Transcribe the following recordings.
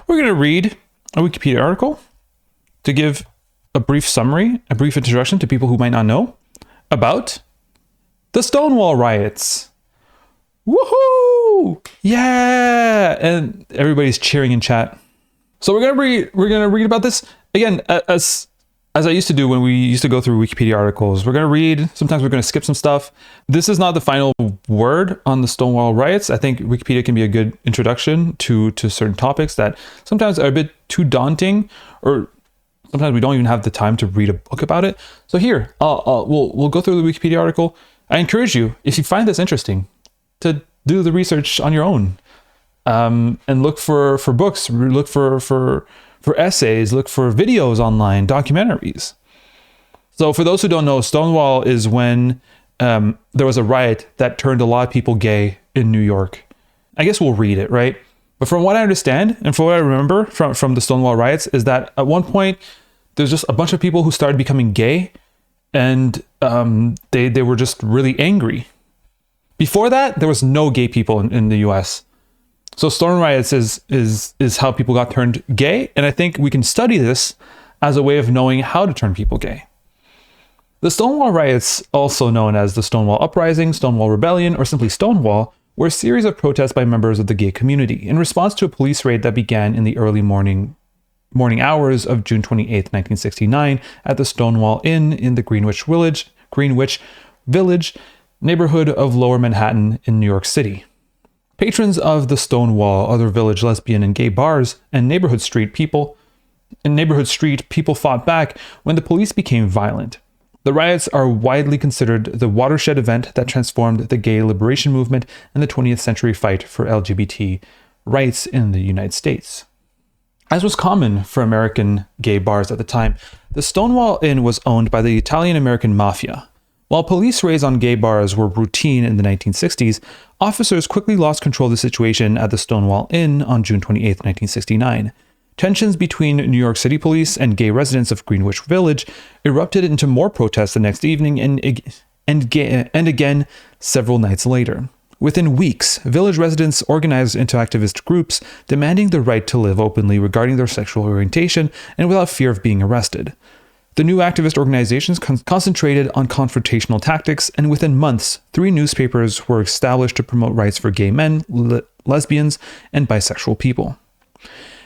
We're going to read a Wikipedia article to give a brief summary, a brief introduction to people who might not know about the Stonewall Riots. Woohoo! Yeah! And everybody's cheering in chat. So we're gonna read about this again, as I used to do when we used to go through Wikipedia articles. We're gonna read. Sometimes we're gonna skip some stuff. This is not the final word on the Stonewall Riots. I think Wikipedia can be a good introduction to certain topics that sometimes are a bit too daunting, or sometimes we don't even have the time to read a book about it. So here, we'll go through the Wikipedia article. I encourage you, if you find this interesting, to do the research on your own. And look for books, look for essays, look for videos online, documentaries. So for those who don't know, Stonewall is when there was a riot that turned a lot of people gay in New York. I guess we'll read it, right? But from what I understand, and from what I remember from the Stonewall riots, is that at one point, there's just a bunch of people who started becoming gay, and they were just really angry. Before that, there was no gay people in the US. So Stonewall riots is how people got turned gay, and I think we can study this as a way of knowing how to turn people gay. The Stonewall riots, also known as the Stonewall Uprising, Stonewall Rebellion, or simply Stonewall, were a series of protests by members of the gay community in response to a police raid that began in the early morning hours of June 28, 1969, at the Stonewall Inn in the Greenwich Village neighborhood of Lower Manhattan in New York City. Patrons of the Stonewall, other village lesbian and gay bars, and neighborhood street people fought back when the police became violent. The riots are widely considered the watershed event that transformed the gay liberation movement and the 20th century fight for LGBT rights in the United States. As was common for American gay bars at the time, the Stonewall Inn was owned by the Italian-American mafia. While police raids on gay bars were routine in the 1960s, officers quickly lost control of the situation at the Stonewall Inn on June 28, 1969. Tensions between New York City police and gay residents of Greenwich Village erupted into more protests the next evening and again several nights later. Within weeks, village residents organized into activist groups demanding the right to live openly regarding their sexual orientation and without fear of being arrested. The new activist organizations concentrated on confrontational tactics, and within months, 3 newspapers were established to promote rights for gay men, lesbians, and bisexual people.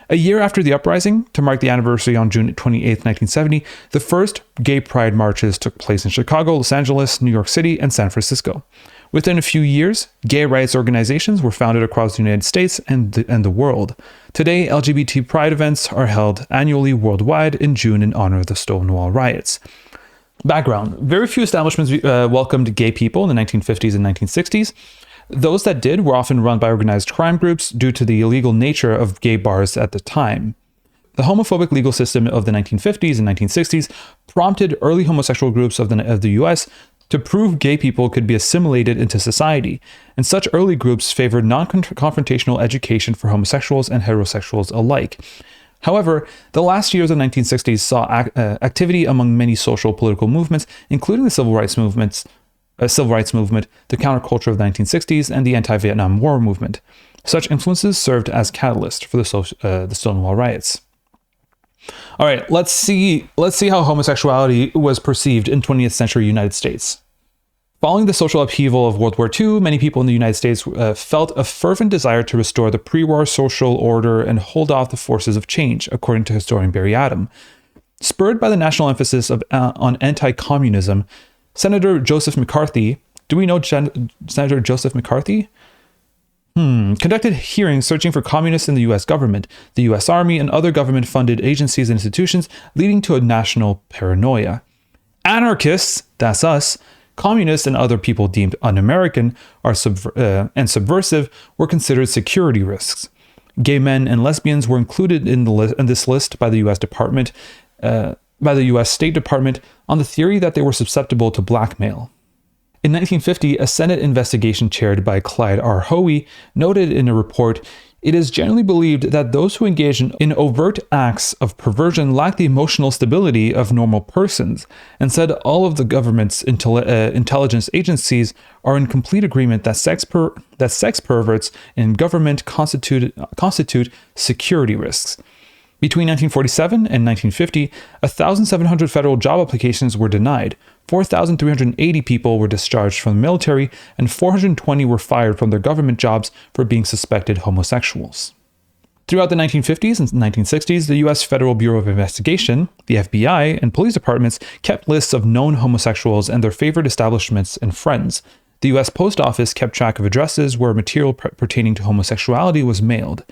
A year after the uprising, to mark the anniversary on June 28, 1970, the first gay pride marches took place in Chicago, Los Angeles, New York City, and San Francisco. Within a few years, gay rights organizations were founded across the United States and the world. Today, LGBT pride events are held annually worldwide in June in honor of the Stonewall riots. Background: very few establishments welcomed gay people in the 1950s and 1960s. Those that did were often run by organized crime groups due to the illegal nature of gay bars at the time. The homophobic legal system of the 1950s and 1960s prompted early homosexual groups of the US to prove gay people could be assimilated into society, and such early groups favored non-confrontational education for homosexuals and heterosexuals alike. However, the last years of the 1960s saw activity among many social political movements, including the civil rights movement, the counterculture of the 1960s, and the anti-Vietnam War movement. Such influences served as catalyst for the Stonewall riots. All right, let's see how homosexuality was perceived in 20th century United States. Following the social upheaval of World War II, many people in the United States felt a fervent desire to restore the pre-war social order and hold off the forces of change, according to historian Barry Adam. Spurred by the national emphasis on anti-communism, Senator Joseph McCarthy, do we know Senator Joseph McCarthy? Conducted hearings searching for communists in the U.S. government, the U.S. Army, and other government-funded agencies and institutions, leading to a national paranoia. Anarchists, that's us, communists and other people deemed un-American and subversive were considered security risks. Gay men and lesbians were included in this list by the U.S. State Department on the theory that they were susceptible to blackmail. In 1950, a Senate investigation chaired by Clyde R. Hoey noted in a report, It is generally believed that those who engage in overt acts of perversion lack the emotional stability of normal persons. Instead, all of the government's intelligence agencies are in complete agreement that sex perverts in government constitute security risks. Between 1947 and 1950, 1,700 federal job applications were denied, 4,380 people were discharged from the military, and 420 were fired from their government jobs for being suspected homosexuals. Throughout the 1950s and 1960s, the U.S. Federal Bureau of Investigation, the FBI, and police departments kept lists of known homosexuals and their favorite establishments and friends. The U.S. Post Office kept track of addresses where material pertaining to homosexuality was mailed.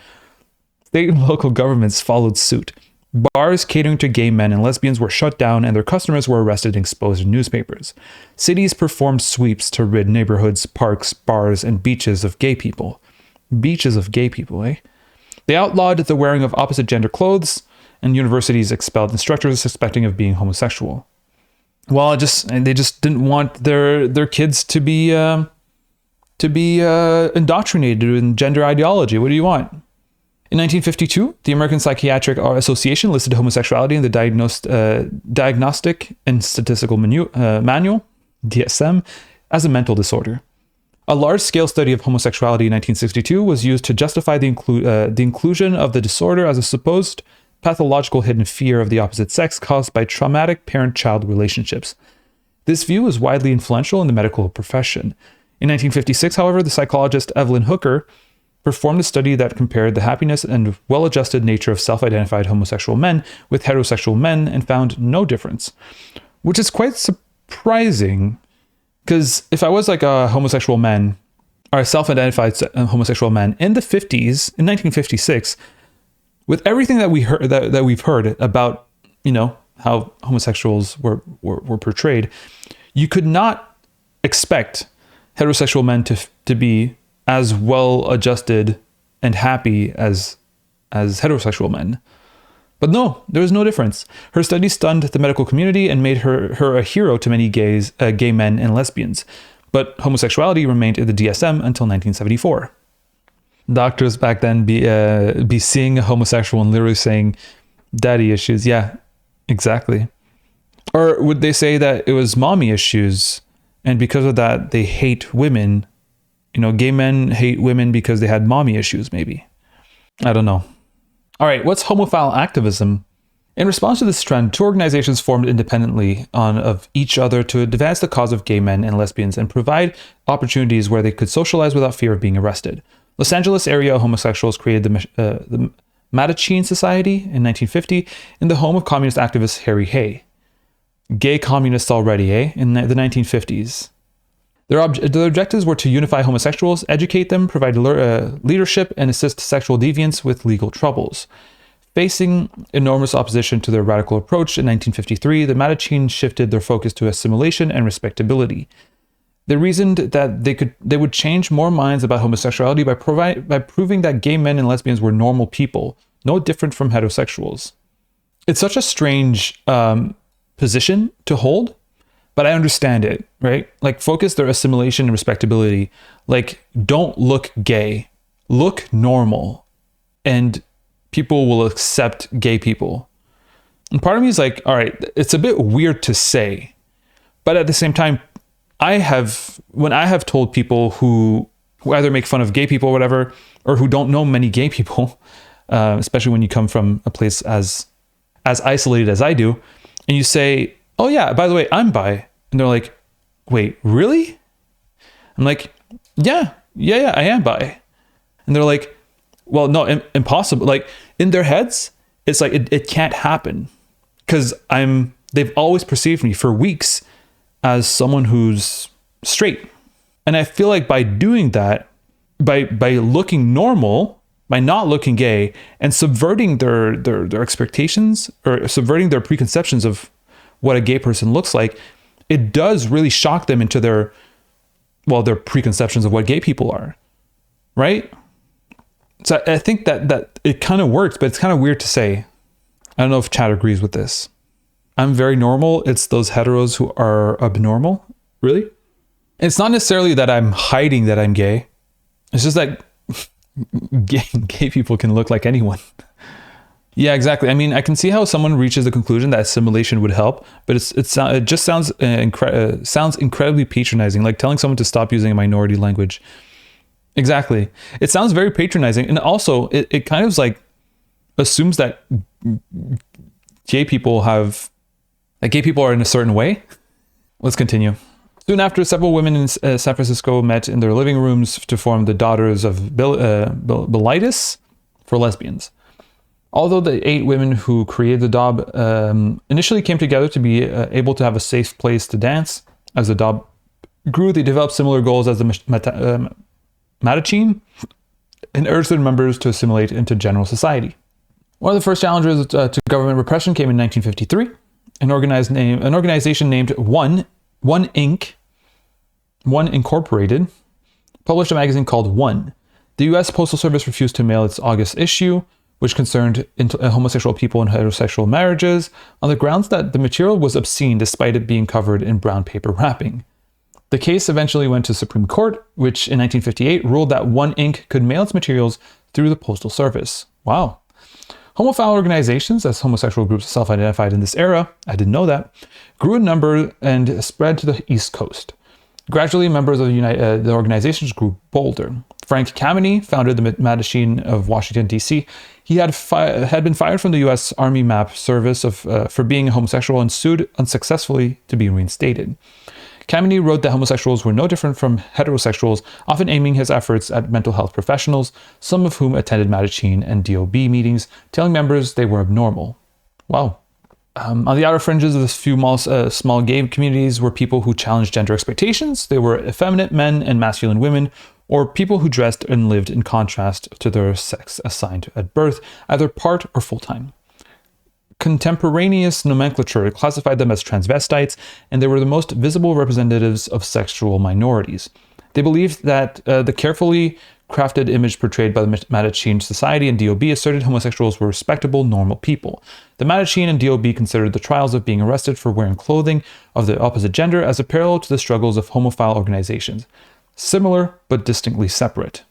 State and local governments followed suit. Bars catering to gay men and lesbians were shut down and their customers were arrested and exposed in newspapers. Cities performed sweeps to rid neighborhoods, parks, bars, and beaches of gay people. Beaches of gay people, eh? They outlawed the wearing of opposite gender clothes, and universities expelled instructors suspecting of being homosexual. Well, they just didn't want their kids to be indoctrinated in gender ideology. What do you want? In 1952, the American Psychiatric Association listed homosexuality in the Diagnostic and Statistical Manual, DSM, as a mental disorder. A large-scale study of homosexuality in 1962 was used to justify the inclusion of the disorder as a supposed pathological hidden fear of the opposite sex caused by traumatic parent-child relationships. This view was widely influential in the medical profession. In 1956, however, the psychologist Evelyn Hooker performed a study that compared the happiness and well-adjusted nature of self-identified homosexual men with heterosexual men and found no difference, which is quite surprising because if I was like a homosexual man or a self-identified homosexual man in the 50s, in 1956, with everything that we've heard about, how homosexuals were portrayed, you could not expect heterosexual men to be as well adjusted and happy as heterosexual men. But no, there was no difference. Her study stunned the medical community and made her a hero to many gay men and lesbians. But homosexuality remained in the DSM until 1974. Doctors back then be seeing a homosexual and literally saying, "Daddy issues." Yeah, exactly. Or would they say that it was mommy issues, and because of that they hate women? Gay men hate women because they had mommy issues, maybe. I don't know. All right, what's homophile activism? In response to this trend, two organizations formed independently of each other to advance the cause of gay men and lesbians and provide opportunities where they could socialize without fear of being arrested. Los Angeles area homosexuals created the Mattachine Society in 1950 in the home of communist activist Harry Hay. Gay communists already, in the 1950s. Their objectives were to unify homosexuals, educate them, provide leadership, and assist sexual deviants with legal troubles. Facing enormous opposition to their radical approach in 1953, the Mattachine shifted their focus to assimilation and respectability. They reasoned that they would change more minds about homosexuality by proving that gay men and lesbians were normal people, no different from heterosexuals. It's such a strange position to hold, but I understand it, right? Like, focus their assimilation and respectability. Like, don't look gay, look normal, and people will accept gay people. And part of me is like, all right, it's a bit weird to say, but at the same time, when I have told people who either make fun of gay people or whatever, or who don't know many gay people, especially when you come from a place as isolated as I do, and you say, "Oh yeah, by the way, I'm bi," and they're like, "Wait, really?" I'm like, yeah, I am bi. And they're like, "Well, no, impossible." Like, in their heads, it's like it can't happen because they've always perceived me for weeks as someone who's straight. And I feel like by doing that, by looking normal, by not looking gay, and subverting their expectations or subverting their preconceptions of what a gay person looks like, it does really shock them into their preconceptions of what gay people are, right? So I think that it kind of works, but it's kind of weird to say. I don't know if Chad agrees with this. I'm very normal. It's those heteros who are abnormal. Really? It's not necessarily that I'm hiding that I'm gay. It's just that gay people can look like anyone. Yeah, exactly. I mean, I can see how someone reaches the conclusion that assimilation would help, but it just sounds sounds incredibly patronizing, like telling someone to stop using a minority language. Exactly. It sounds very patronizing, and also it kind of like assumes that gay people are in a certain way. Let's continue. Soon after, several women in San Francisco met in their living rooms to form the Daughters of Bilitis for lesbians. Although the 8 women who created the DAW initially came together to be able to have a safe place to dance, as the DAW grew, they developed similar goals as the Mattachine and urged their members to assimilate into general society. One of the first challenges to government repression came in 1953. An organization named One Incorporated published a magazine called One. The U.S. Postal Service refused to mail its August issue, which concerned homosexual people and heterosexual marriages, on the grounds that the material was obscene despite it being covered in brown paper wrapping. The case eventually went to Supreme Court, which in 1958 ruled that One Inc. could mail its materials through the Postal Service. Wow. Homophile organizations, as homosexual groups self-identified in this era, I didn't know that, grew in number and spread to the East Coast. Gradually, members of the organizations grew bolder. Frank Kameny founded the Mattachine of Washington, D.C. He had been fired from the U.S. Army Map Service for being a homosexual and sued unsuccessfully to be reinstated. Kameny wrote that homosexuals were no different from heterosexuals, often aiming his efforts at mental health professionals, some of whom attended Mattachine and DOB meetings, telling members they were abnormal. Wow. On the outer fringes of the few small gay communities were people who challenged gender expectations. They were effeminate men and masculine women, or people who dressed and lived in contrast to their sex assigned at birth, either part or full-time. Contemporaneous nomenclature classified them as transvestites, and they were the most visible representatives of sexual minorities. They believed that the carefully crafted image portrayed by the Mattachine Society and DOB asserted homosexuals were respectable, normal people. The Mattachine and DOB considered the trials of being arrested for wearing clothing of the opposite gender as a parallel to the struggles of homophile organizations. Similar, but distinctly separate.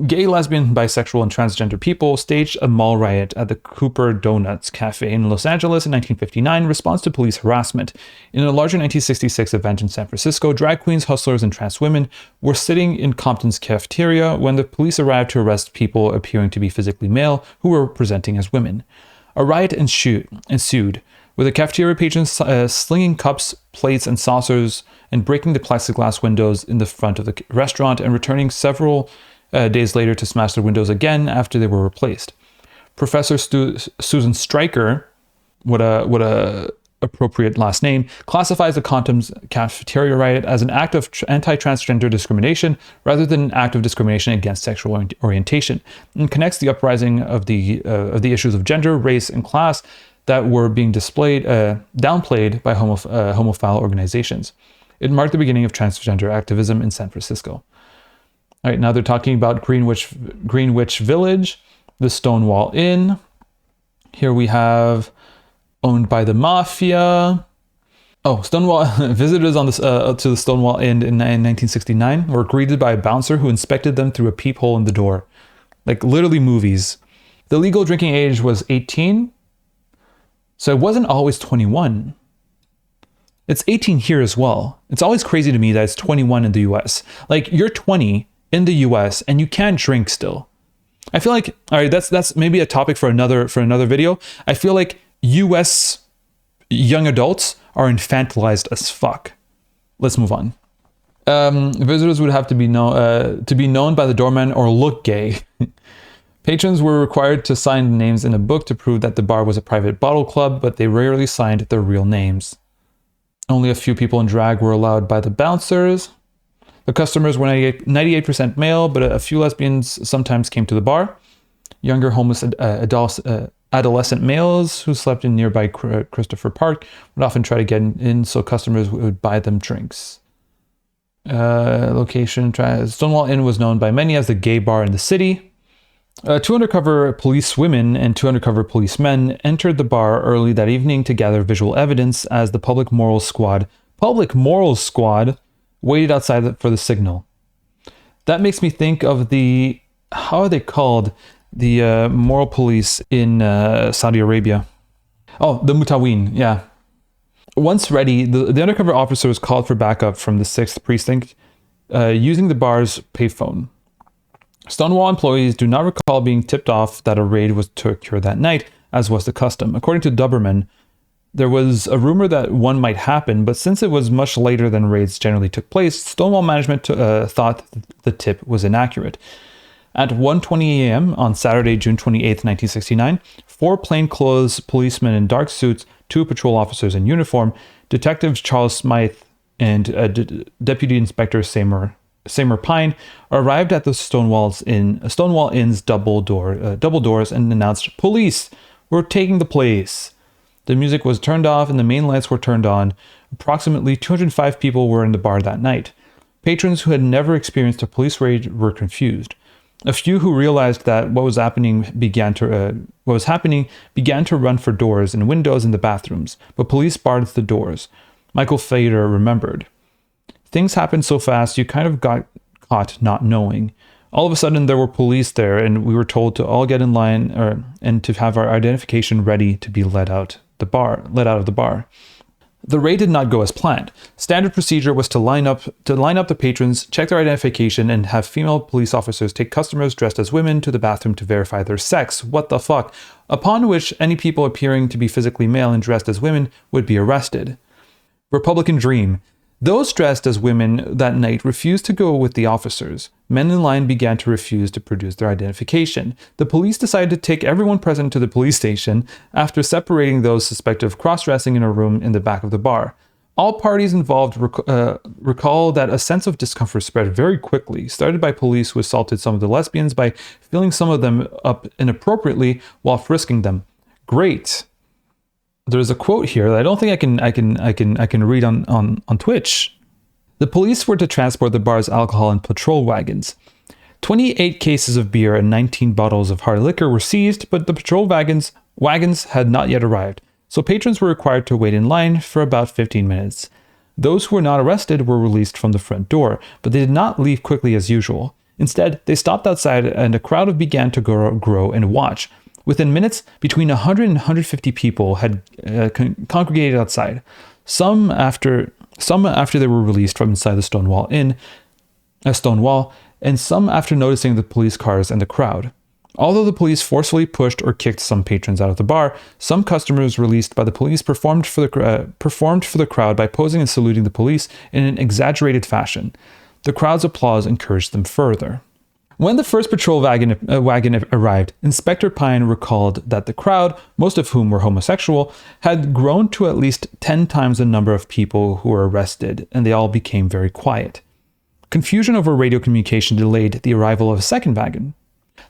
Gay, lesbian, bisexual, and transgender people staged a mall riot at the Cooper Donuts Cafe in Los Angeles in 1959 in response to police harassment. In a larger 1966 event in San Francisco, drag queens, hustlers, and trans women were sitting in Compton's cafeteria when the police arrived to arrest people appearing to be physically male who were presenting as women. A riot ensued, with the cafeteria patrons slinging cups, plates, and saucers and breaking the plexiglass windows in the front of the restaurant and returning several days later to smash their windows again after they were replaced. Professor Susan Stryker, what a appropriate last name, classifies the Compton's cafeteria riot as an act of anti-transgender discrimination rather than an act of discrimination against sexual orientation, and connects the uprising of the issues of gender, race, and class that were being downplayed by homophile organizations. It marked the beginning of transgender activism in San Francisco. All right, now they're talking about Greenwich Village, the Stonewall Inn. Here we have owned by the mafia. Oh, Stonewall visitors to the Stonewall Inn in 1969 were greeted by a bouncer who inspected them through a peephole in the door. Like literally movies. The legal drinking age was 18, so it wasn't always 21. It's 18 here as well. It's always crazy to me that it's 21 in the US. Like you're 20 in the US and you can't drink still. I feel like, all right, that's maybe a topic for another video. I feel like US young adults are infantilized as fuck. Let's move on. Visitors would have to be known by the doorman or look gay. Patrons were required to sign names in a book to prove that the bar was a private bottle club, but they rarely signed their real names. Only a few people in drag were allowed by the bouncers. The customers were 98% male, but a few lesbians sometimes came to the bar. Younger homeless adolescent males who slept in nearby Christopher Park would often try to get in so customers would buy them drinks. Location: Stonewall Inn was known by many as the gay bar in the city. 2 undercover policewomen and 2 undercover policemen entered the bar early that evening to gather visual evidence as the public morals squad waited outside for the signal. That makes me think of the how are they called? The moral police in Saudi Arabia. Oh, the Mutawin, yeah. Once ready, the undercover officers called for backup from the 6th Precinct using the bar's payphone. Stonewall employees do not recall being tipped off that a raid was to occur that night, as was the custom. According to Duberman, there was a rumor that one might happen, but since it was much later than raids generally took place, Stonewall management thought the tip was inaccurate. At 1:20 a.m. on Saturday, June 28, 1969, 4 plainclothes policemen in dark suits, 2 patrol officers in uniform, Detectives Charles Smythe and Deputy Inspector Seymour Pine arrived at the Stonewall Inn's double doors and announced, "Police, we're taking the place." The music was turned off and the main lights were turned on. Approximately 205 people were in the bar that night. Patrons who had never experienced a police raid were confused. A few who realized that what was happening began to run for doors and windows in the bathrooms, but police barred the doors. Michael Fader remembered. Things happened so fast, you kind of got caught not knowing. All of a sudden, there were police there, and we were told to all get in line and to have our identification ready to be let out of the bar. The raid did not go as planned. Standard procedure was to line up the patrons, check their identification, and have female police officers take customers dressed as women to the bathroom to verify their sex. What the fuck? Upon which any people appearing to be physically male and dressed as women would be arrested. Republican dream. Those dressed as women that night refused to go with the officers. Men in line began to refuse to produce their identification. The police decided to take everyone present to the police station after separating those suspected of cross-dressing in a room in the back of the bar. All parties involved recall that a sense of discomfort spread very quickly, started by police who assaulted some of the lesbians by filling some of them up inappropriately while frisking them. Great. There's a quote here that I don't think I can read on Twitch. The police were to transport the bar's alcohol in patrol wagons. 28 cases of beer and 19 bottles of hard liquor were seized, but the patrol wagons had not yet arrived, so patrons were required to wait in line for about 15 minutes. Those who were not arrested were released from the front door, but they did not leave quickly as usual. Instead, they stopped outside and a crowd began to grow and watch. Within minutes, between 100 and 150 people had congregated outside, some after they were released from inside the Stonewall, and some after noticing the police cars and the crowd. Although the police forcefully pushed or kicked some patrons out of the bar, some customers released by the police performed for the crowd by posing and saluting the police in an exaggerated fashion. The crowd's applause encouraged them further. When the first patrol wagon arrived, Inspector Pine recalled that the crowd, most of whom were homosexual, had grown to at least 10 times the number of people who were arrested, and they all became very quiet. Confusion over radio communication delayed the arrival of a second wagon.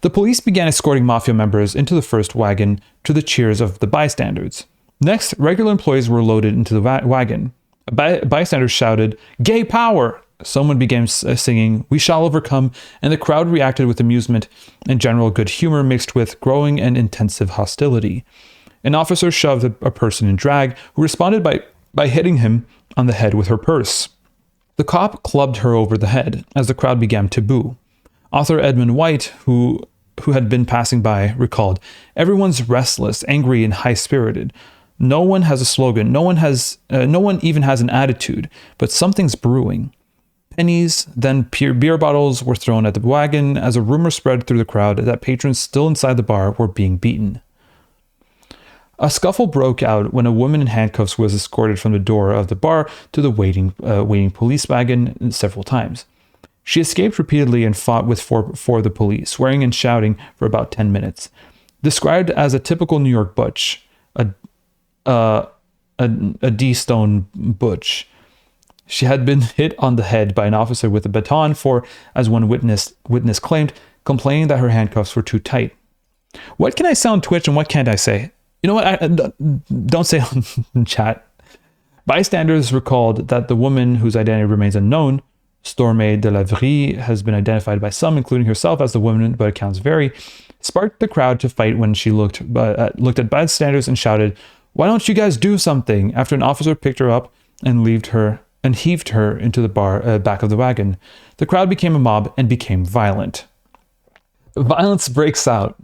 The police began escorting mafia members into the first wagon to the cheers of the bystanders. Next, regular employees were loaded into the wagon. A bystander shouted, "Gay power!" Someone began singing, "We shall overcome," and the crowd reacted with amusement and general good humor mixed with growing and intensive hostility. An officer shoved a person in drag who responded by hitting him on the head with her purse. The cop clubbed her over the head as the crowd began to boo. Author Edmund White, who had been passing by, recalled, "Everyone's restless, angry, and high-spirited. No one has a slogan. No one even has an attitude, but something's brewing." Pennies, then beer bottles were thrown at the wagon as a rumor spread through the crowd that patrons still inside the bar were being beaten. A scuffle broke out when a woman in handcuffs was escorted from the door of the bar to the waiting police wagon several times. She escaped repeatedly and fought with for the police, swearing and shouting for about 10 minutes. Described as a typical New York butch, a D-Stone butch. She had been hit on the head by an officer with a baton for, as one witness claimed, complaining that her handcuffs were too tight. What can I say on Twitch and what can't I say? You know what? Don't say on chat. Bystanders recalled that the woman, whose identity remains unknown, Stormé de la Vie, has been identified by some, including herself, as the woman, but accounts vary, sparked the crowd to fight when she looked at bystanders and shouted, "Why don't you guys do something?" after an officer picked her up and heaved her into the back of the wagon. The crowd became a mob and became violent. Violence breaks out.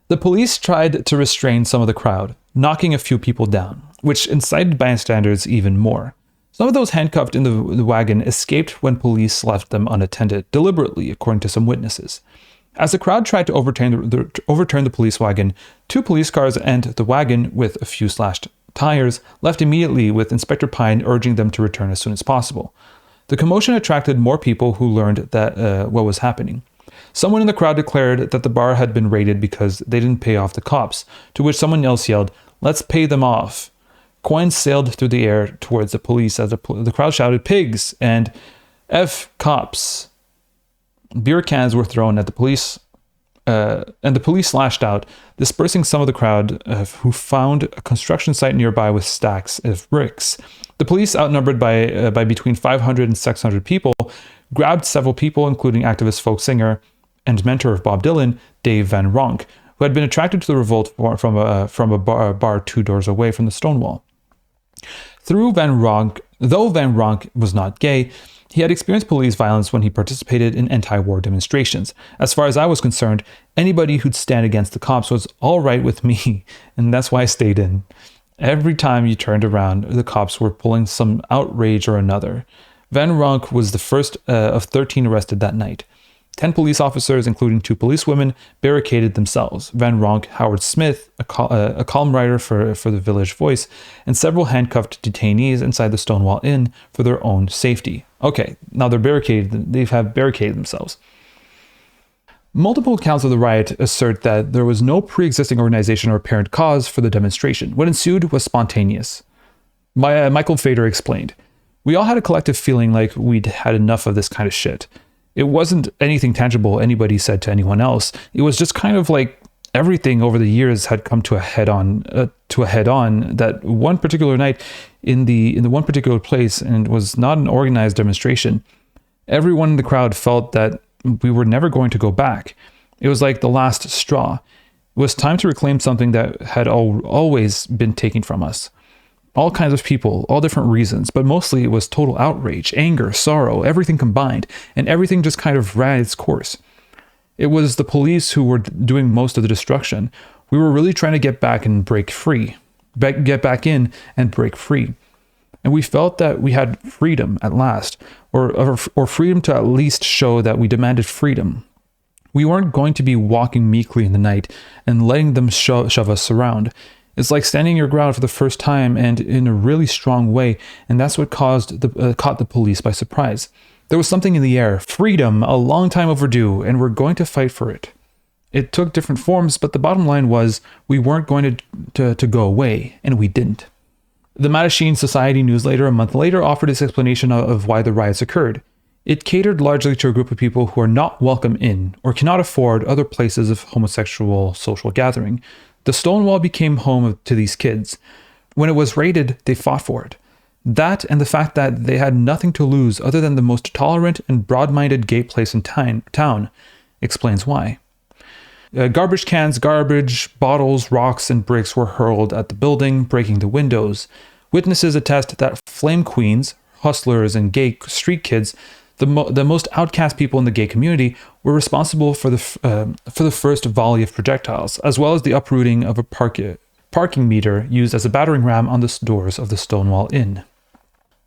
The police tried to restrain some of the crowd, knocking a few people down, which incited bystanders even more. Some of those handcuffed in the wagon escaped when police left them unattended, deliberately, according to some witnesses. As the crowd tried to overturn the police wagon, 2 police cars and the wagon, with a few slashed tires, left immediately, with Inspector Pine urging them to return as soon as possible. The commotion attracted more people who learned that what was happening. Someone in the crowd declared that the bar had been raided because they didn't pay off the cops, to which someone else yelled, "Let's pay them off." Coins sailed through the air towards the police as the crowd shouted, "Pigs!" and "F cops." Beer cans were thrown at the police, and the police lashed out, dispersing some of the crowd who found a construction site nearby with stacks of bricks. The police, outnumbered by between 500 and 600 people, grabbed several people, including activist folk singer and mentor of Bob Dylan, Dave Van Ronk, who had been attracted to the revolt from a bar 2 doors away from the Stonewall. Though Van Ronk was not gay, he had experienced police violence when he participated in anti-war demonstrations. As far as I was concerned, anybody who'd stand against the cops was all right with me, and that's why I stayed in. Every time you turned around, the cops were pulling some outrage or another. Van Ronk was the first of 13 arrested that night. 10 police officers, including 2 policewomen, barricaded themselves. Van Ronk, Howard Smith, a column writer for the Village Voice, and several handcuffed detainees inside the Stonewall Inn for their own safety. Okay, now they have barricaded themselves. Multiple accounts of the riot assert that there was no pre-existing organization or apparent cause for the demonstration. What ensued was spontaneous. Michael Fader explained, "We all had a collective feeling like we'd had enough of this kind of shit. It wasn't anything tangible anybody said to anyone else. It was just kind of like everything over the years had come to a head on that one particular night in the one particular place, and it was not an organized demonstration. Everyone in the crowd felt that we were never going to go back. It was like the last straw. It was time to reclaim something that had always been taken from us. All kinds of people, all different reasons, but mostly it was total outrage, anger, sorrow, everything combined, and everything just kind of ran its course. It was the police who were doing most of the destruction. We were really trying to get back and break free. Get back in and break free. And we felt that we had freedom at last, or freedom to at least show that we demanded freedom. We weren't going to be walking meekly in the night and letting them shove us around. It's like standing your ground for the first time and in a really strong way, and that's what caught the police by surprise. There was something in the air, freedom, a long time overdue, and we're going to fight for it. It took different forms, but the bottom line was we weren't going to go away, and we didn't." The Mattachine Society newsletter a month later offered its explanation of why the riots occurred. It catered largely to a group of people who are not welcome in or cannot afford other places of homosexual social gathering. The Stonewall became home to these kids. When it was raided, they fought for it. That and the fact that they had nothing to lose other than the most tolerant and broad-minded gay place in town explains why. Garbage cans, garbage, bottles, rocks, and bricks were hurled at the building, breaking the windows. Witnesses attest that flame queens, hustlers, and gay street kids, the most outcast people in the gay community, were responsible for the first volley of projectiles, as well as the uprooting of a parking meter used as a battering ram on the doors of the Stonewall Inn.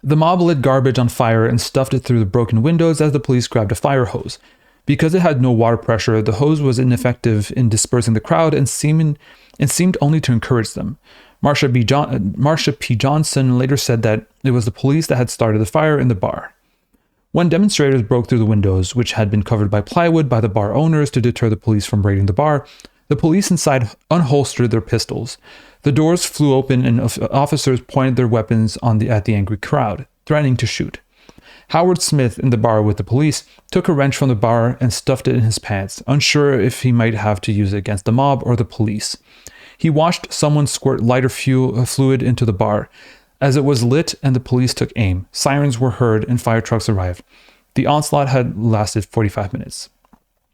The mob lit garbage on fire and stuffed it through the broken windows as the police grabbed a fire hose. Because it had no water pressure, the hose was ineffective in dispersing the crowd and seemed only to encourage them. Marsha P. Johnson later said that it was the police that had started the fire in the bar. When demonstrators broke through the windows, which had been covered by plywood by the bar owners to deter the police from raiding the bar, the police inside unholstered their pistols. The doors flew open and officers pointed their weapons at the angry crowd, threatening to shoot. Howard Smith, in the bar with the police, took a wrench from the bar and stuffed it in his pants, unsure if he might have to use it against the mob or the police. He watched someone squirt lighter fluid into the bar. As it was lit and the police took aim, sirens were heard and fire trucks arrived. The onslaught had lasted 45 minutes.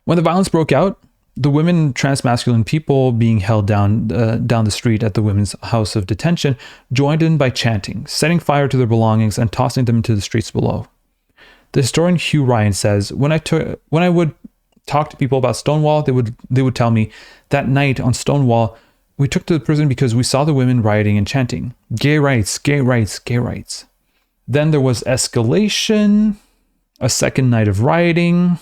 When the violence broke out, the women and transmasculine people being held down the street at the women's house of detention joined in by chanting, setting fire to their belongings and tossing them into the streets below. The historian Hugh Ryan says, when I would talk to people about Stonewall, they would tell me that night on Stonewall, we took to the prison because we saw the women rioting and chanting, "Gay rights, gay rights, gay rights." Then there was escalation, a second night of rioting.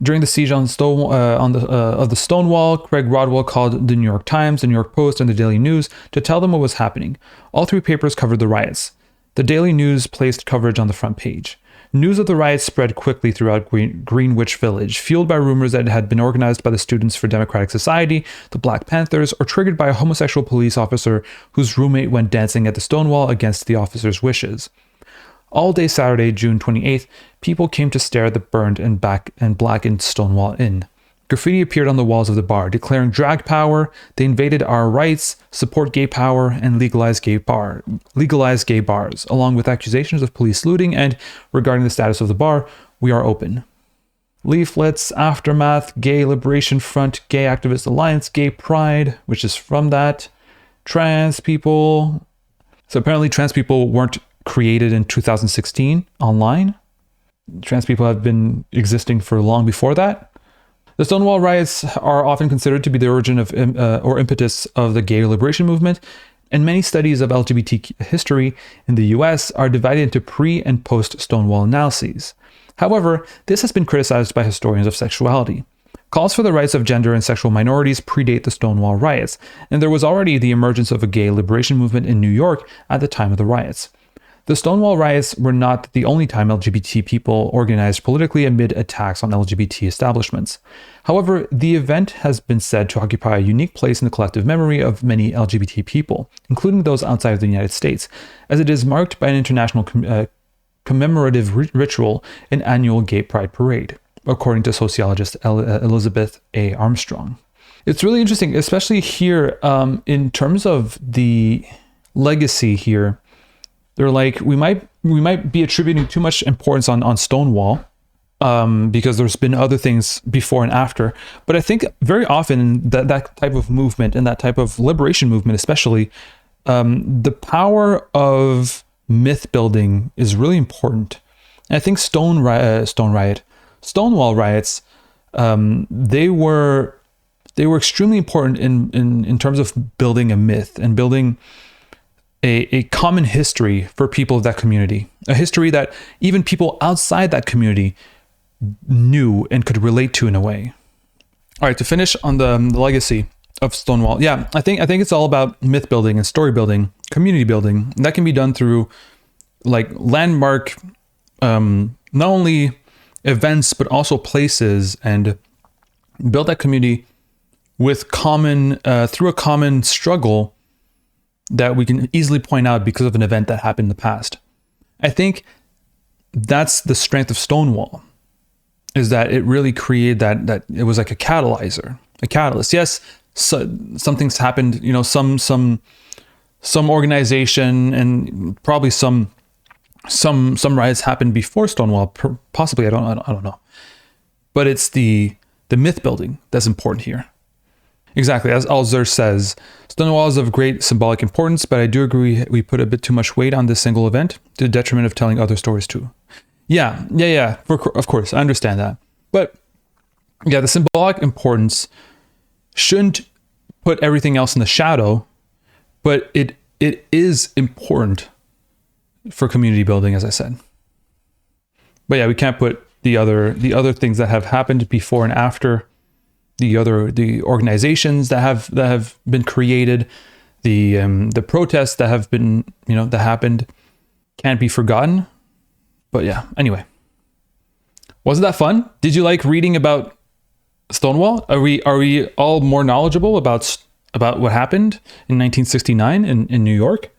During the siege on of the Stonewall, Craig Rodwell called the New York Times, the New York Post, and the Daily News to tell them what was happening. All three papers covered the riots. The Daily News placed coverage on the front page. News of the riots spread quickly throughout Greenwich Village, fueled by rumors that it had been organized by the Students for Democratic Society, the Black Panthers, or triggered by a homosexual police officer whose roommate went dancing at the Stonewall against the officer's wishes. All day Saturday, June 28th, people came to stare at the burned and blackened Stonewall Inn. Graffiti appeared on the walls of the bar, declaring drag power, they invaded our rights, support gay power, and legalize gay bars, along with accusations of police looting and, regarding the status of the bar, we are open. Leaflets, Aftermath, Gay Liberation Front, Gay Activist Alliance, Gay Pride, which is from that, trans people. So apparently trans people weren't created in 2016 online. Trans people have been existing for long before that. The Stonewall riots are often considered to be the origin of or impetus of the gay liberation movement, and many studies of LGBT history in the US are divided into pre- and post-Stonewall analyses. However, this has been criticized by historians of sexuality. Calls for the rights of gender and sexual minorities predate the Stonewall riots, and there was already the emergence of a gay liberation movement in New York at the time of the riots. The Stonewall riots were not the only time LGBT people organized politically amid attacks on LGBT establishments. However, the event has been said to occupy a unique place in the collective memory of many LGBT people, including those outside of the United States, as it is marked by an international commemorative ritual, an annual gay pride parade, according to sociologist Elizabeth A. Armstrong. It's really interesting, especially here in terms of the legacy here. They're like, we might be attributing too much importance on Stonewall because there's been other things before and after. But I think very often that type of movement and that type of liberation movement, especially, the power of myth building is really important. And I think Stonewall riots, they were extremely important in terms of building a myth and building a common history for people of that community, a history that even people outside that community knew and could relate to in a way. All right, to finish on the legacy of Stonewall, yeah, I think it's all about myth building and story building, community building. And that can be done through like landmark, not only events but also places, and build that community with through a common struggle that we can easily point out because of an event that happened in the past. I think that's the strength of Stonewall, is that it really created that it was like a catalyst. Yes, so some things happened, some organization and probably some riots happened before Stonewall, possibly, I don't know. But it's the myth building that's important here. Exactly, as Alzer says, Stonewall is of great symbolic importance, but I do agree we put a bit too much weight on this single event to the detriment of telling other stories too. Yeah, of course, I understand that. But yeah, the symbolic importance shouldn't put everything else in the shadow, but it is important for community building, as I said. But yeah, we can't put the other things that have happened before and after, the organizations that have been created, the protests that have been, that happened, can't be forgotten. But yeah, anyway, wasn't that fun? Did you like reading about Stonewall? Are we all more knowledgeable about what happened in 1969 in New York?